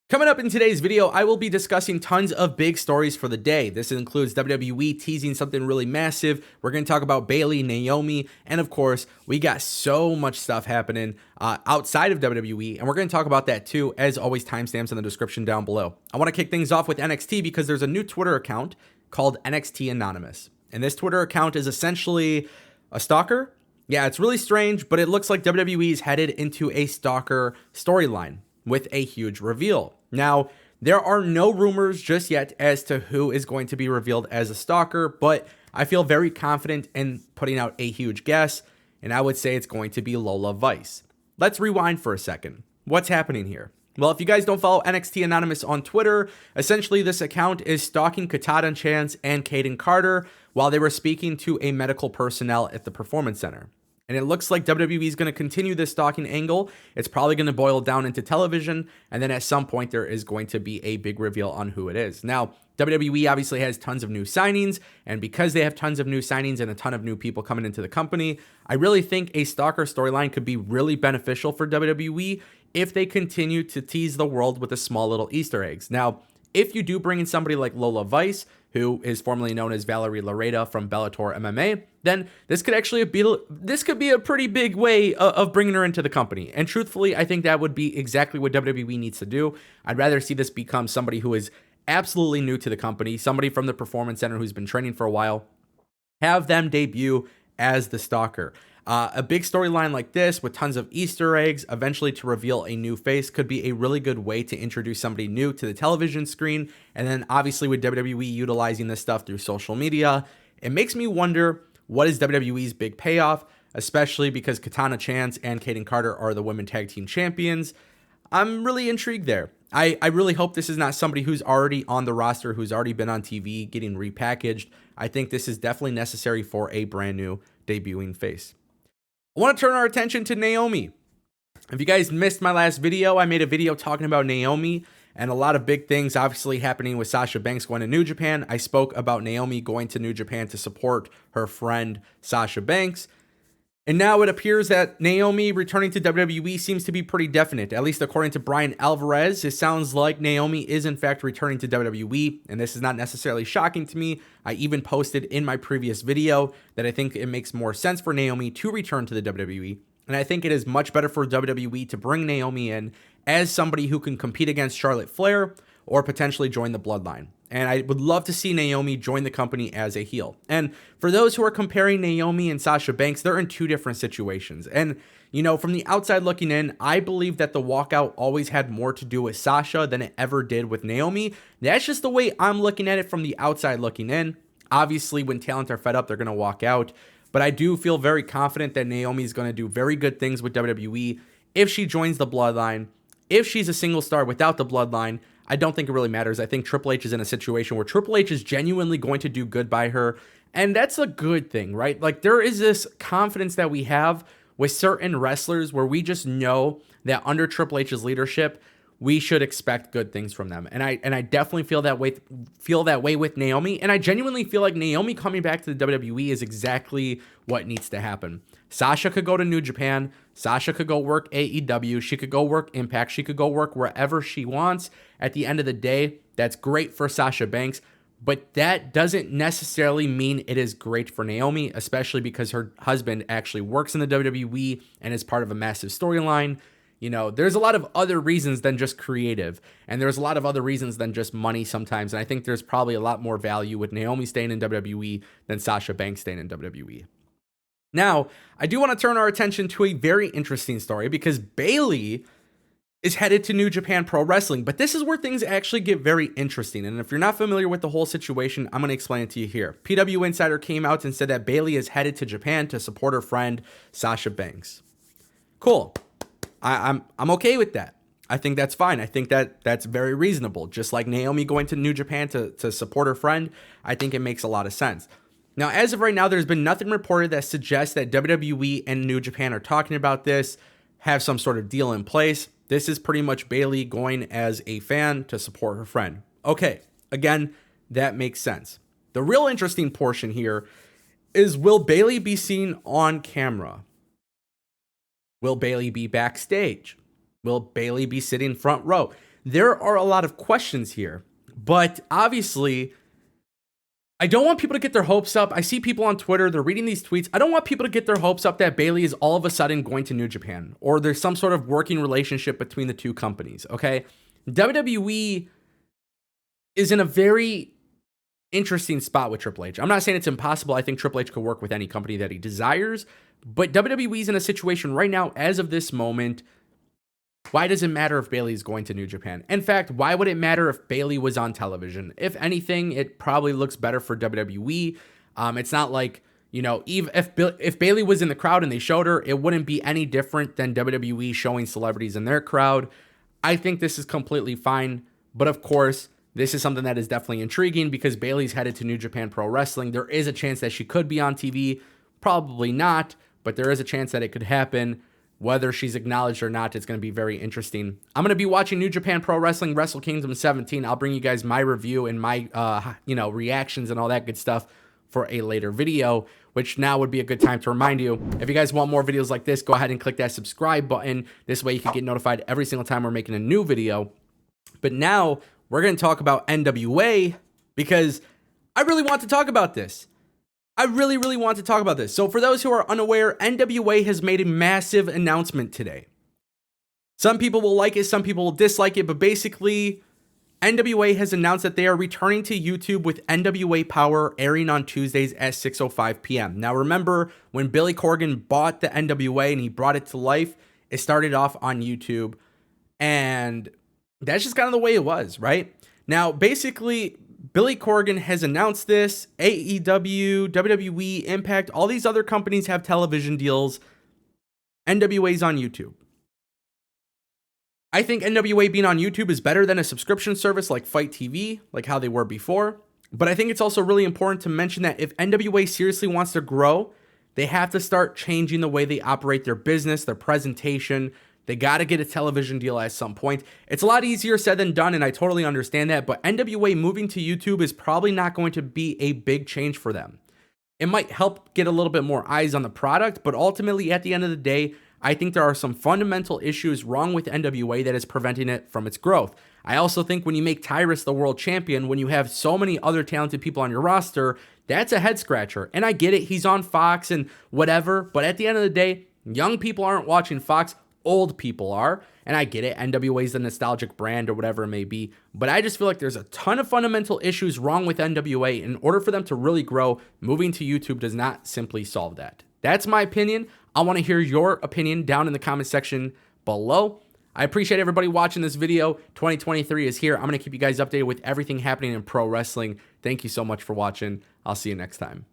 Coming up in today's video, I will be discussing tons of big stories for the day. This includes WWE teasing something really massive. We're going to talk about Bayley, Naomi, and of course, we got so much stuff happening outside of WWE, and we're going to talk about that too. As always, timestamps in the description down below. I want to kick things off with NXT because there's a new Twitter account called NXT Anonymous. And this Twitter account is essentially a stalker. Yeah, it's really strange, but it looks like WWE is headed into a stalker storyline with a huge reveal. Now, there are no rumors just yet as to who is going to be revealed as a stalker, but I feel very confident in putting out a huge guess, and I would say it's going to be Lola Vice. Let's rewind for a second. What's happening here? Well, if you guys don't follow NXT Anonymous on Twitter, essentially this account is stalking Katana Chance and Kaden Carter while they were speaking to a medical personnel at the Performance Center. And it looks like WWE is going to continue this stalking angle. It's probably going to boil down into television. And then at some point, there is going to be a big reveal on who it is. Now, WWE obviously has tons of new signings. And because they have tons of new signings and a ton of new people coming into the company, I really think a stalker storyline could be really beneficial for WWE if they continue to tease the world with the small little Easter eggs. Now, if you do bring in somebody like Lola Vice, who is formerly known as Valerie Lareda from Bellator MMA, then this could be a pretty big way of bringing her into the company. And truthfully, I think that would be exactly what WWE needs to do. I'd rather see this become somebody who is absolutely new to the company, somebody from the Performance Center who's been training for a while, have them debut as the stalker. A big storyline like this with tons of Easter eggs, eventually to reveal a new face, could be a really good way to introduce somebody new to the television screen. And then obviously with WWE utilizing this stuff through social media, it makes me wonder, what is WWE's big payoff, especially because Katana Chance and Kaden Carter are the women tag team champions. I'm really intrigued there. I really hope this is not somebody who's already on the roster, who's already been on TV getting repackaged. I think this is definitely necessary for a brand new debuting face. I want to turn our attention to Naomi. If you guys missed my last video, I made a video talking about Naomi and a lot of big things obviously happening with Sasha Banks going to New Japan. I spoke about Naomi going to New Japan to support her friend Sasha Banks. And now it appears that Naomi returning to WWE seems to be pretty definite, at least according to Brian Alvarez. It sounds like Naomi is in fact returning to WWE, and this is not necessarily shocking to me. I even posted in my previous video that I think it makes more sense for Naomi to return to the WWE, and I think it is much better for WWE to bring Naomi in as somebody who can compete against Charlotte Flair or potentially join the Bloodline. And I would love to see Naomi join the company as a heel. And for those who are comparing Naomi and Sasha Banks, they're in two different situations. And, you know, from the outside looking in, I believe that the walkout always had more to do with Sasha than it ever did with Naomi. That's just the way I'm looking at it from the outside looking in. Obviously, when talent are fed up, they're going to walk out. But I do feel very confident that Naomi is going to do very good things with WWE if she joins the Bloodline. If she's a single star without the Bloodline, I don't think it really matters. I think Triple H is in a situation where Triple H is genuinely going to do good by her. And that's a good thing, right? Like, there is this confidence that we have with certain wrestlers where we just know that under Triple H's leadership, we should expect good things from them. And I definitely feel that way with Naomi. And I genuinely feel like Naomi coming back to the WWE is exactly what needs to happen. Sasha could go to New Japan. Sasha could go work AEW. She could go work Impact. She could go work wherever she wants. At the end of the day, that's great for Sasha Banks. But that doesn't necessarily mean it is great for Naomi, especially because her husband actually works in the WWE and is part of a massive storyline. You know, there's a lot of other reasons than just creative, and there's a lot of other reasons than just money sometimes. And I think there's probably a lot more value with Naomi staying in WWE than Sasha Banks staying in WWE. Now, I do want to turn our attention to a very interesting story because Bayley is headed to New Japan Pro Wrestling, but this is where things actually get very interesting. And if you're not familiar with the whole situation, I'm going to explain it to you here. PW Insider came out and said that Bayley is headed to Japan to support her friend Sasha Banks. Cool. I'm okay with that. I think that's fine. I think that's very reasonable. Just like Naomi going to New Japan to support her friend, I think it makes a lot of sense. Now, as of right now, there's been nothing reported that suggests that WWE and New Japan are talking about this, have some sort of deal in place. This is pretty much Bayley going as a fan to support her friend. Okay, again, that makes sense. The real interesting portion here is, will Bayley be seen on camera? Will Bayley be backstage? Will Bayley be sitting front row? there are a lot of questions here. But obviously, I don't want people to get their hopes up. I see people on Twitter, they're reading these tweets. I don't want people to get their hopes up that Bayley is all of a sudden going to New Japan or there's some sort of working relationship between the two companies, okay? WWE is in a very interesting spot with Triple H. I'm not saying it's impossible. I think Triple H could work with any company that he desires, but WWE is in a situation right now, as of this moment. Why does it matter if Bayley is going to New Japan? In fact, why would it matter if Bayley was on television? If anything, it probably looks better for WWE. It's not like, you know, if Bayley was in the crowd and they showed her, it wouldn't be any different than WWE showing celebrities in their crowd. I think this is completely fine. But of course, this is something that is definitely intriguing because Bayley's headed to New Japan Pro Wrestling. There is a chance that she could be on TV. Probably not, but there is a chance that it could happen. Whether she's acknowledged or not, it's going to be very interesting. I'm going to be watching New Japan Pro Wrestling Wrestle Kingdom 17. I'll bring you guys my review and my, reactions and all that good stuff for a later video, which now would be a good time to remind you. If you guys want more videos like this, go ahead and click that subscribe button. This way you can get notified every single time we're making a new video. But now we're going to talk about NWA because I really want to talk about this. I really want to talk about this. So for those who are unaware, NWA has made a massive announcement today. Some people will like it, some people will dislike it, but basically, NWA has announced that they are returning to YouTube with NWA Power airing on Tuesdays at 6:05 p.m. Now remember, when Billy Corgan bought the NWA and he brought it to life, it started off on YouTube, and that's just kind of the way it was, right? Now, basically, Billy Corgan has announced this. AEW, WWE, Impact, all these other companies have television deals. NWA's on YouTube. I think NWA being on YouTube is better than a subscription service like Fight TV, like how they were before. But I think it's also really important to mention that if NWA seriously wants to grow, they have to start changing the way they operate their business, their presentation. They got to get a television deal at some point. It's a lot easier said than done, and I totally understand that, but NWA moving to YouTube is probably not going to be a big change for them. It might help get a little bit more eyes on the product, but ultimately, at the end of the day, I think there are some fundamental issues wrong with NWA that is preventing it from its growth. I also think when you make Tyrus the world champion, when you have so many other talented people on your roster, that's a head scratcher. And I get it, he's on Fox and whatever, but at the end of the day, young people aren't watching Fox. Old people are, and I get it, NWA is the nostalgic brand or whatever it may be, but I just feel like there's a ton of fundamental issues wrong with NWA. In order for them to really grow, moving to YouTube does not simply solve that. That's my opinion. I want to hear your opinion down in the comment section below. I appreciate everybody watching this video. 2023 is here. I'm going to keep you guys updated with everything happening in pro wrestling. Thank you so much for watching. I'll see you next time.